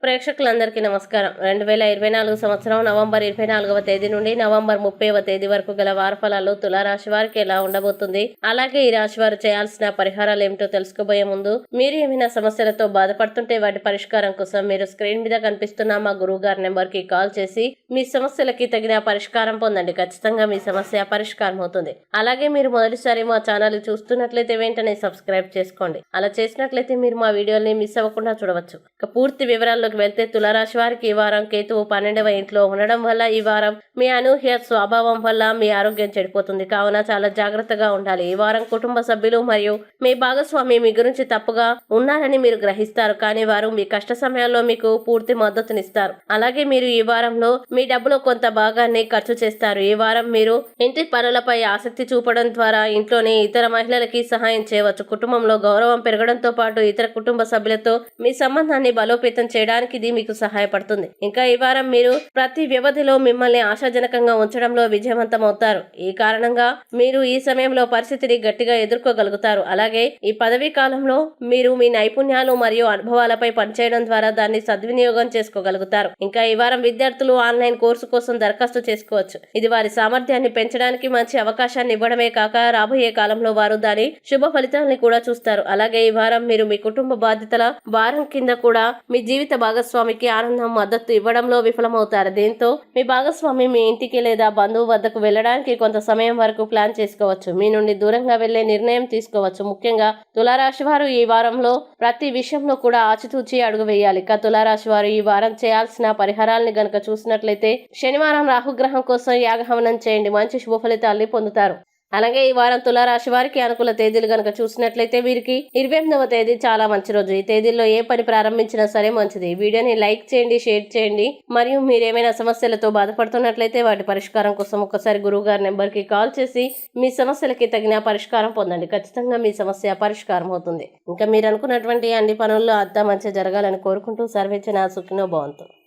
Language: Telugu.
ప్రేక్షకులందరికీ నమస్కారం. 2024 సంవత్సరం నవంబర్ 24వ తేదీ నుండి నవంబర్ 30వ తేదీ వరకు గల వారఫలాలు తులారాశి వారికి ఎలా ఉండబోతుంది, అలాగే ఈ రాశి వారు చేయాల్సిన పరిహారాలు ఏమిటో తెలుసుకోబోయే ముందు, మీరు ఏమైనా సమస్యలతో బాధపడుతుంటే వాటి పరిష్కారం కోసం మీరు స్క్రీన్ మీద కనిపిస్తున్న మా గురువు గారి నెంబర్ కి కాల్ చేసి మీ సమస్యలకి తగిన పరిష్కారం పొందండి. ఖచ్చితంగా మీ సమస్య పరిష్కారం అవుతుంది. అలాగే మీరు మొదటిసారి మా ఛానల్ చూస్తున్నట్లయితే వెంటనే సబ్స్క్రైబ్ చేసుకోండి. అలా చేసినట్లయితే మీరు మా వీడియోని మిస్ అవ్వకుండా చూడవచ్చు. ఇక పూర్తి వివరాల్లో వెళ్తే తులారాశి వారికి ఈ వారం కేతువు 12వ ఇంట్లో ఉండడం వల్ల ఈ వారం మీ అనూహ్య స్వభావం వల్ల మీ ఆరోగ్యం చెడిపోతుంది. కావున చాలా జాగ్రత్తగా ఉండాలి. ఈ వారం కుటుంబ సభ్యులు మరియు మీ భాగస్వామి మీ గురించి తప్పుగా ఉన్నారని మీరు గ్రహిస్తారు, కానీ వారు మీ కష్ట సమయాల్లో మీకు పూర్తి మద్దతునిస్తారు. అలాగే మీరు ఈ వారంలో మీ డబ్బులో కొంత భాగాన్ని ఖర్చు చేస్తారు. ఈ వారం మీరు ఇంటి పనులపై ఆసక్తి చూపడం ద్వారా ఇంట్లోని ఇతర మహిళలకి సహాయం చేయవచ్చు. కుటుంబంలో గౌరవం పెరగడంతో పాటు ఇతర కుటుంబ సభ్యులతో మీ సంబంధాన్ని బలోపేతం చేయడానికి ఇది మీకు సహాయపడుతుంది. ఇంకా ఈ వారం మీరు ప్రతి వ్యవధిలో మిమ్మల్ని ఆశాజనకంగా ఉంచడంలో విజయవంతం అవుతారు. ఈ కారణంగా మీరు ఈ సమయంలో పరిస్థితిని గట్టిగా ఎదుర్కోగలుగుతారు. అలాగే ఈ పదవీ కాలంలో మీరు మీ నైపుణ్యాలు మరియు అనుభవాలపై పనిచేయడం ద్వారా దాన్ని సద్వినియోగం చేసుకోగలుగుతారు. ఇంకా ఈ వారం విద్యార్థులు ఆన్లైన్ కోర్సు కోసం దరఖాస్తు చేసుకోవచ్చు. ఇది వారి సామర్థ్యాన్ని పెంచడానికి మంచి అవకాశాన్ని ఇవ్వడమే కాక రాబోయే కాలంలో వారు దాని శుభ ఫలితాలను కూడా చూస్తారు. అలాగే ఈ వారం మీరు మీ కుటుంబ బాధ్యతల వారం కింద కూడా మీ జీవిత భాగస్వామికి ఆనందం మద్దతు ఇవ్వడంలో విఫలమవుతారు. దీంతో మీ భాగస్వామి మీ ఇంటికి లేదా బంధువు వద్దకు వెళ్ళడానికి కొంత సమయం వరకు ప్లాన్ చేసుకోవచ్చు. మీ నుండి దూరంగా వెళ్లే నిర్ణయం తీసుకోవచ్చు. ముఖ్యంగా తులారాశి వారు ఈ వారంలో ప్రతి విషయంలో కూడా ఆచితూచి అడుగు వేయాలి. ఇక తులారాశి వారు ఈ వారం చేయాల్సిన పరిహారాలని గనక చూసినట్లయితే శనివారం రాహుగ్రహం కోసం యాగహవనం చేయండి. మంచి శుభ ఫలితాల్ని పొందుతారు. అలాగే ఈ వారం తులారాశి వారికి అనుకూల తేదీలు గనక చూసినట్లయితే వీరికి 28వ తేదీ చాలా మంచి రోజు. ఈ తేదీల్లో ఏ పని ప్రారంభించినా సరే మంచిది. ఈ వీడియోని లైక్ చేయండి, షేర్ చేయండి. మరియు మీరేమైనా సమస్యలతో బాధపడుతున్నట్లయితే వాటి పరిష్కారం కోసం ఒకసారి గురువు గారి నెంబర్ కి కాల్ చేసి మీ సమస్యలకి తగిన పరిష్కారం పొందండి. ఖచ్చితంగా మీ సమస్య పరిష్కారం అవుతుంది. ఇంకా మీరు అనుకున్నటువంటి అన్ని పనుల్లో అంతా మంచి జరగాలని కోరుకుంటూ సర్వేచన సుఖినో భవంతు.